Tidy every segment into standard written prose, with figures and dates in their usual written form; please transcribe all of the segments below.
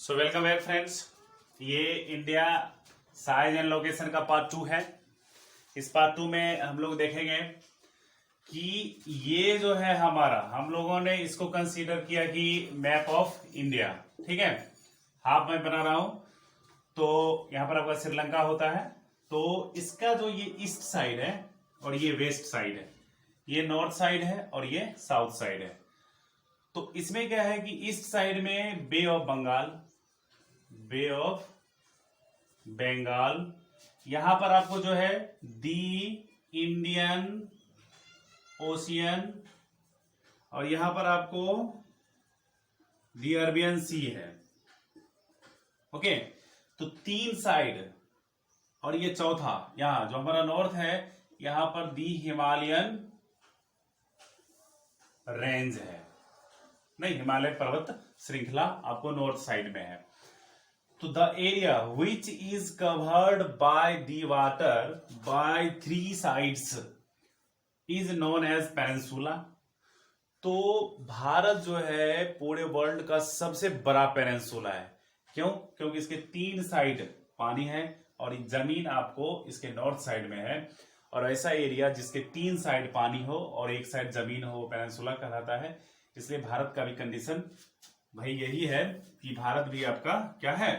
So welcome back friends. ये India size and location का part 2 है। इस पार्ट 2 में हम लोग देखेंगे कि ये जो है हमारा, हम लोगों ने इसको कंसीडर किया कि मैप ऑफ इंडिया, ठीक है, हाफ मैप बना रहा हूं। तो यहां पर आपका श्रीलंका होता है, तो इसका जो ये ईस्ट साइड है और ये वेस्ट साइड है, ये नॉर्थ साइड है और ये साउथ साइड है। तो इसमें क्या है कि ईस्ट साइड में बे ऑफ बंगाल, यहां पर आपको जो है दी इंडियन ओशियन और यहां पर आपको दी अरबियन सी है। ओके, तो तीन साइड, और ये चौथा यहां जो हमारा नॉर्थ है, यहां पर दी हिमालयन रेंज है, नहीं, हिमालय पर्वत श्रृंखला आपको नॉर्थ साइड में है। तो the area which is covered by the water by three sides is known as peninsula. तो भारत जो है पूरे वर्ल्ड का सबसे बड़ा पेनिनसुला है। क्यों? क्योंकि इसके तीन साइड पानी है और जमीन आपको इसके नॉर्थ साइड में है। और ऐसा एरिया जिसके तीन साइड पानी हो और एक साइड जमीन हो, वो पेनिनसुला कहलाता है। इसलिए भारत का भी कंडीशन भाई यही है कि भारत भी आपका क्या है,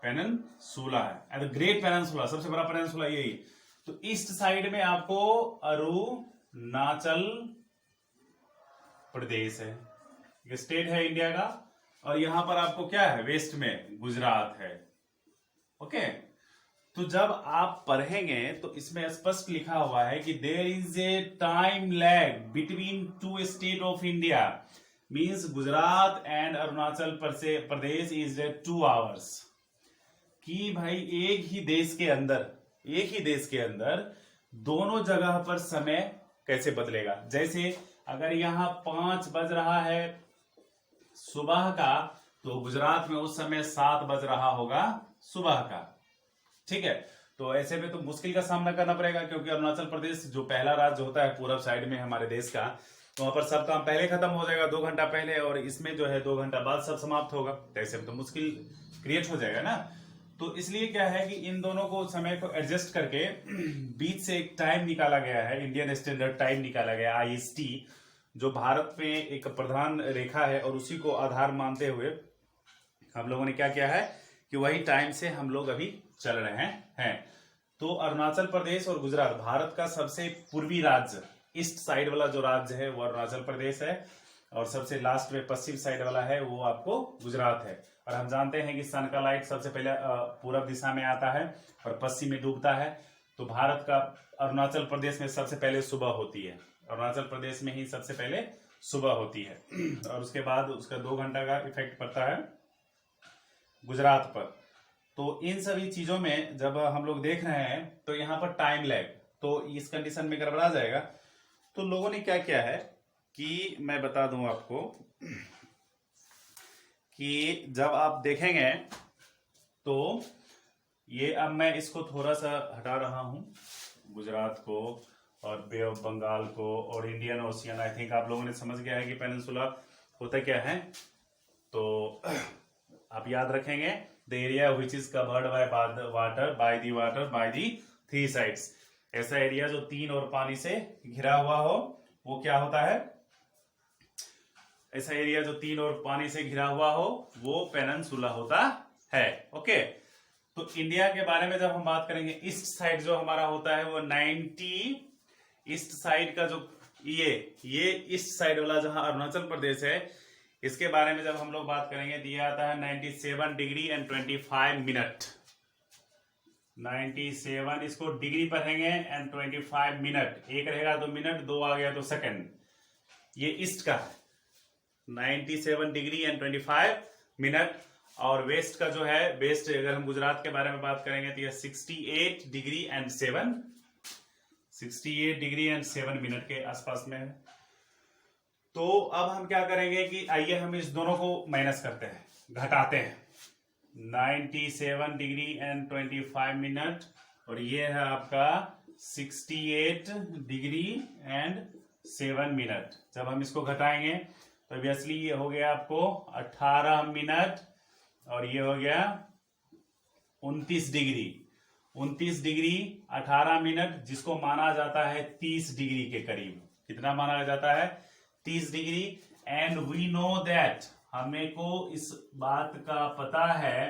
पेनिनसुला है, एंड ग्रेट पेनिनसुला, सबसे बड़ा पेनिनसुला यही। तो ईस्ट साइड में आपको अरुणाचल प्रदेश है, ये स्टेट है इंडिया का, और यहां पर आपको क्या है, वेस्ट में गुजरात है। ओके, तो जब आप पढ़ेंगे तो इसमें स्पष्ट लिखा हुआ है कि there is a time lag between two state of India, means Gujarat and Arunachal Pradesh is 2 hours. कि भाई एक ही देश के अंदर दोनों जगह पर समय कैसे बदलेगा। जैसे अगर यहां 5 बज रहा है सुबह का, तो गुजरात में उस समय 7 बज रहा होगा सुबह का, ठीक है। तो ऐसे में तो मुश्किल का सामना करना पड़ेगा, क्योंकि अरुणाचल प्रदेश जो पहला राज्य होता है पूरब साइड में हमारे देश का, तो वहां पर सब काम पहले खत्म हो जाएगा 2 घंटा पहले, और इसमें जो है 2 घंटा बाद सब समाप्त होगा। तो ऐसे में तो मुश्किल क्रिएट हो जाएगा ना। तो इसलिए क्या है कि इन दोनों को समय को एडजस्ट करके बीच से एक टाइम निकाला गया है, इंडियन स्टैंडर्ड टाइम निकाला गया IST, जो भारत में एक प्रधान रेखा है, और उसी को आधार मानते हुए हम लोगों ने क्या किया है कि वही टाइम से हम लोग अभी चल रहे हैं। तो अरुणाचल प्रदेश और गुजरात भारत का सबसे पूर्वी राज्य, ईस्ट साइड वाला जो राज्य है वो अरुणाचल प्रदेश है, और सबसे लास्ट में पश्चिम साइड वाला है वो आपको गुजरात है। और हम जानते हैं कि सन का लाइट सबसे पहले पूरब दिशा में आता है और पश्चिम में डूबता है। तो भारत का अरुणाचल प्रदेश में सबसे पहले सुबह होती है, अरुणाचल प्रदेश में ही सबसे पहले सुबह होती है, और उसके बाद उसका 2 घंटा का इफेक्ट पड़ता है गुजरात पर। तो इन सभी चीजों में जब हम लोग देख रहे हैं तो यहाँ पर टाइम लैग, तो इस कंडीशन में गड़बड़ा जाएगा। तो लोगों ने क्या किया है कि मैं बता दूं आपको कि जब आप देखेंगे तो ये, अब मैं इसको थोड़ा सा हटा रहा हूं, गुजरात को और बे ऑफ बंगाल को और इंडियन ओशियन। आई थिंक आप लोगों ने समझ गया है कि पेनिनसुला होता क्या है। तो आप याद रखेंगे, the area which is covered by the three sides. ऐसा एरिया जो तीन और पानी से घिरा हुआ हो वो क्या होता है, ऐसा एरिया जो तीन और पानी से घिरा हुआ हो वो पेनिनसुला होता है। ओके, तो इंडिया के बारे में जब हम बात करेंगे, ईस्ट साइड जो हमारा होता है वो 90, ईस्ट साइड का जो ये ईस्ट साइड वाला जहां अरुणाचल प्रदेश है, इसके बारे में जब हम लोग बात करेंगे, दिया आता है 97 डिग्री एंड 25 मिनट। 97 इसको डिग्री पढ़ेंगे एंड 25 मिनट, एक रहेगा तो मिनट, 2 आ गया तो सेकंड। ये ईस्ट का है 97 डिग्री एंड 25 मिनट। और वेस्ट का जो है, वेस्ट अगर हम गुजरात के बारे में बात करेंगे तो ये 68 डिग्री एंड 7 मिनट के आसपास में है। तो अब हम क्या करेंगे कि आइए हम इस दोनों को माइनस करते हैं, घटाते हैं। 97 डिग्री एंड 25 मिनट और ये है आपका 68 डिग्री एंड 7 मिनट। जब हम इसको घटाएंगे तो ऑब्वियसली ये हो गया आपको 18 मिनट और ये हो गया 29 डिग्री। 29 डिग्री 18 मिनट, जिसको माना जाता है 30 डिग्री के करीब। कितना माना जाता है? 30 degree. And we know that, हमें को इस बात का पता है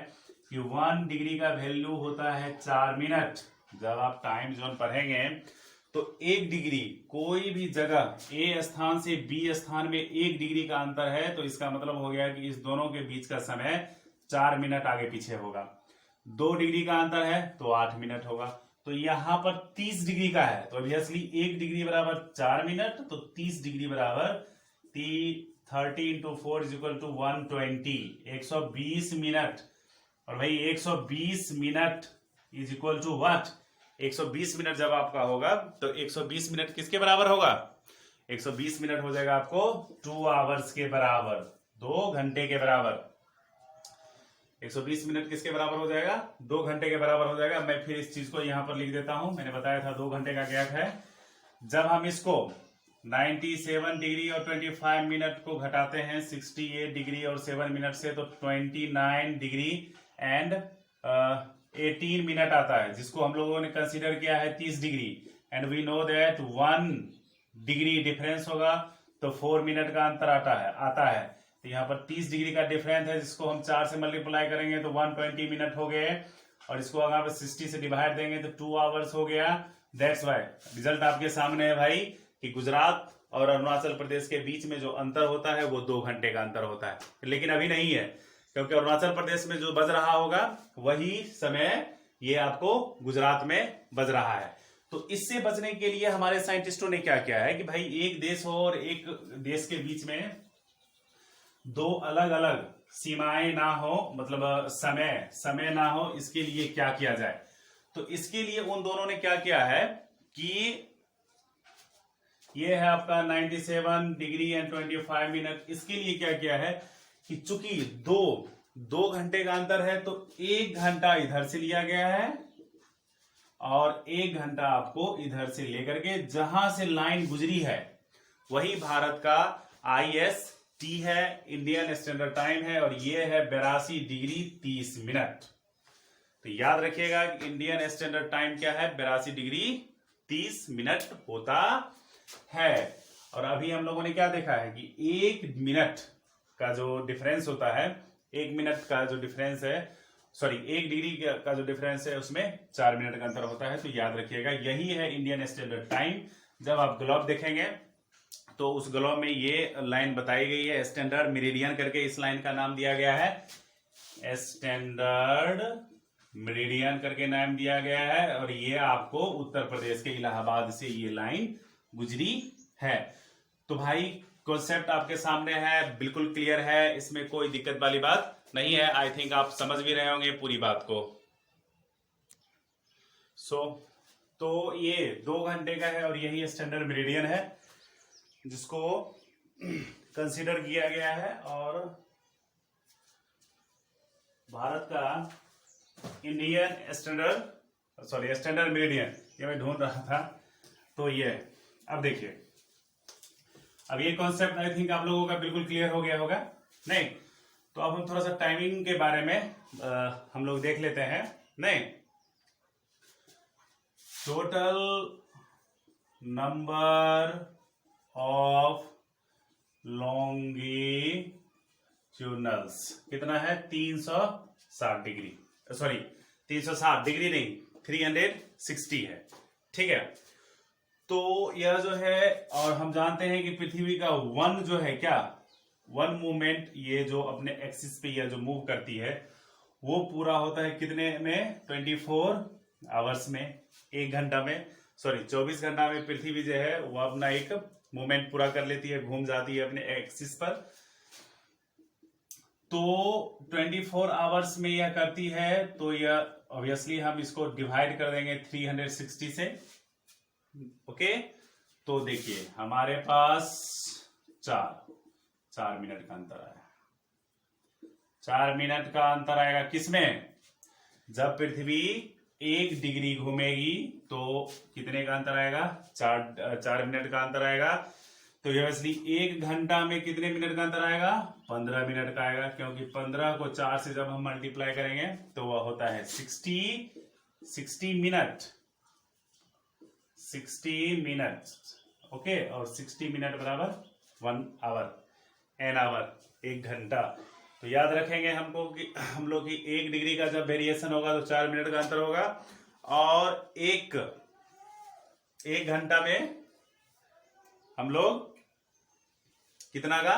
कि 1 डिग्री का वैल्यू होता है 4 मिनट। जब आप टाइम जोन पढ़ेंगे तो 1 डिग्री, कोई भी जगह ए स्थान से बी स्थान में 1 डिग्री का अंतर है तो इसका मतलब हो गया कि इस दोनों के बीच का समय 4 मिनट आगे पीछे होगा। 2 डिग्री का अंतर है तो 8 मिनट होगा। तो यहां पर 30 डिग्री का है तो ऑब्वियसली 1 डिग्री बराबर 4 मिनट, तो 30 डिग्री बराबर 30 into 4 is equal to 120, 120 minute. और भाई 120 minute is equal to what? 120 minute जब आपका होगा तो 120 मिनट किसके बराबर होगा? 120 मिनट हो जाएगा आपको 2 आवर्स के बराबर, 2 घंटे के बराबर। 120 मिनट किसके बराबर हो जाएगा? 2 घंटे के बराबर हो जाएगा। मैं फिर इस चीज को यहां पर लिख देता हूं। मैंने बताया था 2 घंटे का गैप है। जब हम इसको 97 डिग्री और 25 मिनट को घटाते हैं 68 डिग्री और 7 मिनट से, तो 29 डिग्री एंड 18 मिनट आता है, जिसको हम लोगों ने कंसीडर किया है 30 degree. And we know that 1 degree difference होगा तो 4 मिनट का अंतर आता है। तो यहाँ पर 30 डिग्री का डिफरेंस है, जिसको हम 4 से मल्टीप्लाई करेंगे तो 120 मिनट हो गए, और इसको अगर आप 60 से डिवाइड देंगे तो 2 आवर्स हो गया। दैट्स वाई रिजल्ट आपके सामने है भाई कि गुजरात और अरुणाचल प्रदेश के बीच में जो अंतर होता है वो 2 घंटे का अंतर होता है। लेकिन अभी नहीं है, क्योंकि अरुणाचल प्रदेश में जो बज रहा होगा वही समय ये आपको गुजरात में बज रहा है। तो इससे बचने के लिए हमारे साइंटिस्टों ने क्या किया है कि भाई एक देश और एक देश के बीच में 2 अलग अलग सीमाएं ना हो, मतलब समय ना हो, इसके लिए क्या किया जाए। तो इसके लिए उन दोनों ने क्या किया है कि ये है आपका 97 डिग्री एंड 25 मिनट। इसके लिए क्या किया है कि चूंकि दो घंटे का अंतर है तो 1 घंटा इधर से लिया गया है और 1 घंटा आपको इधर से लेकर के जहां से लाइन गुजरी है वही भारत का IST है, इंडियन स्टैंडर्ड टाइम है, और ये है 82 डिग्री 30 मिनट। तो याद रखिएगा कि इंडियन स्टैंडर्ड टाइम क्या है? 82 डिग्री 30 मिनट होता है। और अभी हम लोगों ने क्या देखा है कि 1 मिनट का जो डिफरेंस होता है, 1 मिनट का जो डिफरेंस है, सॉरी 1 डिग्री का जो डिफरेंस है उसमें 4 मिनट का अंतर होता है। तो याद रखिएगा यही है इंडियन स्टैंडर्ड टाइम। जब आप ग्लोब देखेंगे तो उस ग्लोब में ये लाइन बताई गई है, स्टैंडर्ड मेरिडियन करके इस लाइन का नाम दिया गया है, स्टैंडर्ड मेरिडियन करके नाम दिया गया है। और ये आपको उत्तर प्रदेश के इलाहाबाद से ये लाइन गुजरी है। तो भाई कॉन्सेप्ट आपके सामने है, बिल्कुल क्लियर है, इसमें कोई दिक्कत वाली बात नहीं है। आई थिंक आप समझ भी रहे होंगे पूरी बात को। तो ये 2 घंटे का है और यही स्टैंडर्ड मेरिडियन है जिसको कंसीडर किया गया है। और भारत का इंडियन स्टैंडर्ड मेरिडियन, ये मैं ढूंढ रहा था, तो ये अब देखिए, अब ये कॉन्सेप्ट आई थिंक आप लोगों का बिल्कुल क्लियर हो गया होगा। नहीं तो अब हम थोड़ा सा टाइमिंग के बारे में हम लोग देख लेते हैं। नहीं, टोटल नंबर ऑफ लॉन्गिट्यूडनल्स कितना है? 360 डिग्री, सॉरी 360 डिग्री नहीं, 360 है। ठीक है, तो यह जो है, और हम जानते हैं कि पृथ्वी का वन जो है क्या, वन मूवमेंट, ये जो अपने एक्सिस पे यह जो मूव करती है वो पूरा होता है कितने में? 24 आवर्स में, 1 घंटा में, सॉरी 24 घंटा में पृथ्वी जो है वो अपना एक मूवमेंट पूरा कर लेती है, घूम जाती है अपने एक्सिस पर। तो 24 आवर्स में यह करती है, तो यह ऑब्वियसली हम इसको डिवाइड कर देंगे 360 से। ओके, तो देखिए हमारे पास 4 मिनट का अंतर आया। 4 मिनट का अंतर आएगा किसमें? जब पृथ्वी 1 डिग्री घूमेगी तो कितने का अंतर आएगा? 4 मिनट का अंतर आएगा। तो ऑब्वियसली 1 घंटा में कितने मिनट का अंतर आएगा? 15 मिनट का आएगा, क्योंकि 15 को 4 से जब हम मल्टीप्लाई करेंगे तो वह होता है 60 मिनट, 60 मिनट। ओके, और 60 मिनट बराबर 1 आवर, एन आवर, 1 घंटा। तो याद रखेंगे हमको कि हम लोग की 1 डिग्री का जब वेरिएशन होगा तो 4 मिनट का अंतर होगा, और एक घंटा में हम लोग कितना का?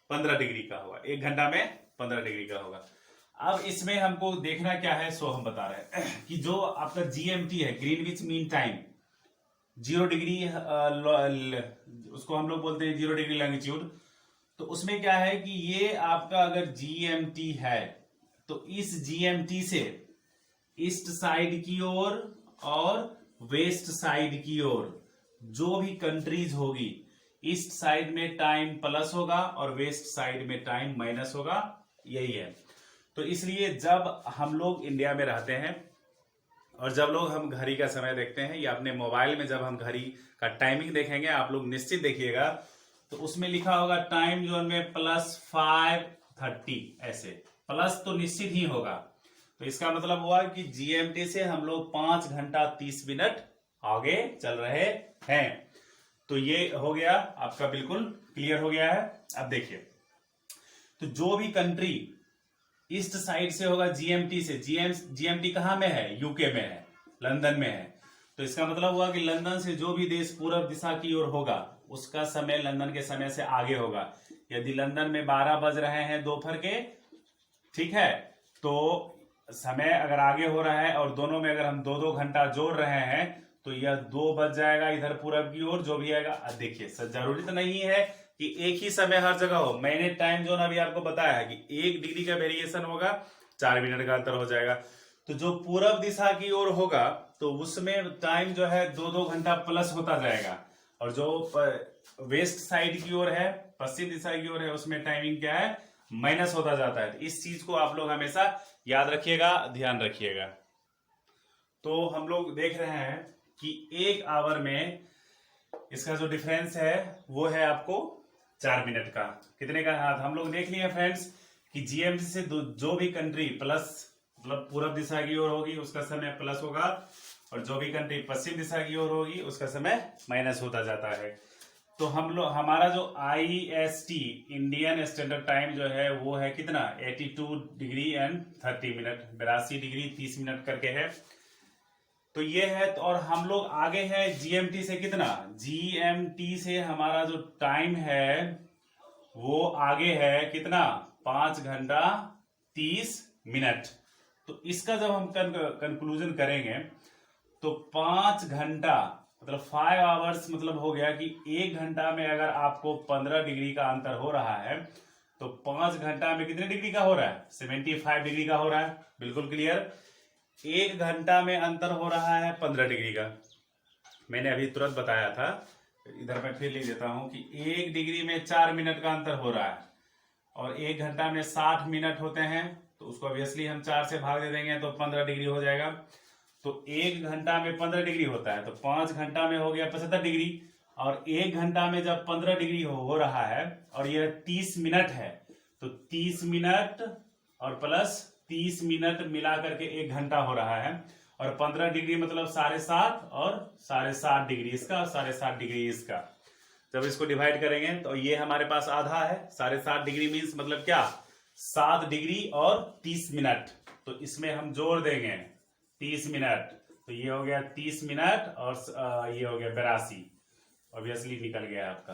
15 डिग्री का होगा। 1 घंटा में 15 डिग्री का होगा। अब इसमें हमको देखना क्या है, सो हम बता रहे हैं कि जो आपका जीएमटी है, ग्रीनविच मीन टाइम, 0 डिग्री, उसको हम लोग बोलते हैं 0 डिग्री लॉन्गिट्यूड। तो उसमें क्या है कि ये आपका अगर जीएमटी है तो इस जीएमटी से ईस्ट साइड की ओर और वेस्ट साइड की ओर जो भी कंट्रीज होगी, ईस्ट साइड में टाइम प्लस होगा और वेस्ट साइड में टाइम माइनस होगा, यही है। तो इसलिए जब हम लोग इंडिया में रहते हैं और जब लोग हम घड़ी का समय देखते हैं या अपने मोबाइल में जब हम घड़ी का टाइमिंग देखेंगे, आप लोग निश्चित देखिएगा तो उसमें लिखा होगा टाइम जोन में +5:30, ऐसे प्लस तो निश्चित ही होगा। तो इसका मतलब हुआ कि जीएमटी से हम लोग 5 घंटा 30 मिनट आगे चल रहे हैं। तो ये हो गया आपका, बिल्कुल क्लियर हो गया है। अब देखिए, तो जो भी कंट्री ईस्ट साइड से होगा जीएमटी से, जीएमटी कहां में है? यूके में है, लंदन में है। तो इसका मतलब हुआ कि लंदन से जो भी देश पूर्व दिशा की ओर होगा उसका समय लंदन के समय से आगे होगा। यदि लंदन में 12 बज रहे हैं दोपहर के, ठीक है, तो समय अगर आगे हो रहा है और दोनों में अगर हम 2-2 घंटा जोड़ रहे हैं तो यह 2 बज जाएगा इधर पूरब की ओर, जो भी आएगा। देखिए, जरूरी तो नहीं है कि एक ही समय हर जगह हो। मैंने टाइम जोन अभी आपको बताया है कि 1 डिग्री का वेरिएशन होगा, 4 मिनट का अंतर हो जाएगा। तो जो पूरब दिशा की ओर होगा तो उसमें टाइम जो है 2-2 घंटा प्लस होता जाएगा, और जो वेस्ट साइड की ओर है, पश्चिम दिशा की ओर है, उसमें टाइमिंग क्या है? माइनस होता जाता है। इस चीज को आप लोग हमेशा याद रखिएगा, ध्यान रखिएगा। तो हम लोग देख रहे हैं कि 1 आवर में इसका जो डिफरेंस है वो है आपको 4 मिनट का। कितने का? हाँ, हम लोग देख लिए फ्रेंड्स कि जीएमटी से जो भी कंट्री प्लस, मतलब पूरब दिशा की ओर होगी उसका समय प्लस होगा, और जो भी कंट्री पश्चिम दिशा की ओर होगी उसका समय माइनस होता जाता है। तो हम लोग, हमारा जो IST इंडियन स्टैंडर्ड टाइम जो है वो है कितना? 82 degree and 30 minute, 82 degree 30 minute करके है। तो ये है। तो और हम लोग आगे हैं जीएमटी से कितना? जीएमटी से हमारा जो टाइम है वो आगे है कितना? 5 घंटा 30 मिनट। तो इसका जब हम कंक्लूजन करेंगे तो 5 घंटा मतलब 5 आवर्स, मतलब हो गया कि 1 घंटा में अगर आपको 15 डिग्री का अंतर हो रहा है तो 5 घंटा में कितने डिग्री का हो रहा है? 75 डिग्री का हो रहा है। बिल्कुल क्लियर। 1 घंटा में अंतर हो रहा है 15 डिग्री का। मैंने अभी तुरंत बताया था, इधर मैं फिर लिख देता हूं कि 1 डिग्री में 4 मिनट का अंतर हो रहा है, और 1 घंटा में 60 मिनट होते हैं, तो उसको ऑब्वियसली हम 4 से भाग दे देंगे तो 15 डिग्री हो जाएगा। तो 1 घंटा में 15 डिग्री होता है, तो 5 घंटा में हो गया 75 डिग्री, और 1 घंटा में जब 15 डिग्री हो रहा है और ये 30 मिनट है, तो 30 मिनट और प्लस 30 मिनट मिला करके 1 घंटा हो रहा है, और 15 डिग्री मतलब 7.5 और 7.5 डिग्री इसका और 7.5 डिग्री इसका। जब इसको डिवाइड करेंगे तो ये हमारे पास आधा है। 7.5 डिग्री मीन्स मतलब क्या? 7 डिग्री और 30 मिनट। तो इसमें हम जोड़ देंगे 30 मिनट, तो ये हो गया 30 मिनट और ये हो गया 82। ऑब्वियसली निकल गया आपका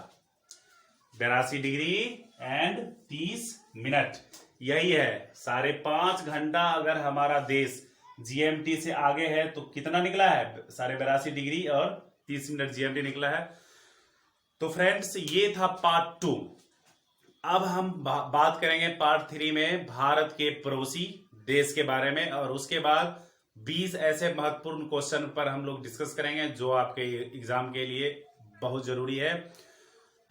82 डिग्री एंड 30 मिनट। यही है 5.5 घंटा। अगर हमारा देश जीएमटी से आगे है तो कितना निकला है? 82 डिग्री और 30 मिनट जीएमटी निकला है। तो फ्रेंड्स, ये था पार्ट 2। अब हम बात करेंगे पार्ट 3 में भारत के पड़ोसी देश के बारे में, और उसके बाद 20 ऐसे महत्वपूर्ण क्वेश्चन पर हम लोग डिस्कस करेंगे जो आपके एग्जाम के लिए बहुत जरूरी है।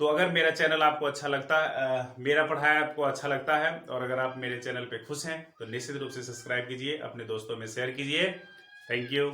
तो अगर मेरा चैनल आपको अच्छा लगता है, मेरा पढ़ाया आपको अच्छा लगता है, और अगर आप मेरे चैनल पे खुश हैं तो निश्चित रूप से सब्सक्राइब कीजिए, अपने दोस्तों में शेयर कीजिए। Thank you.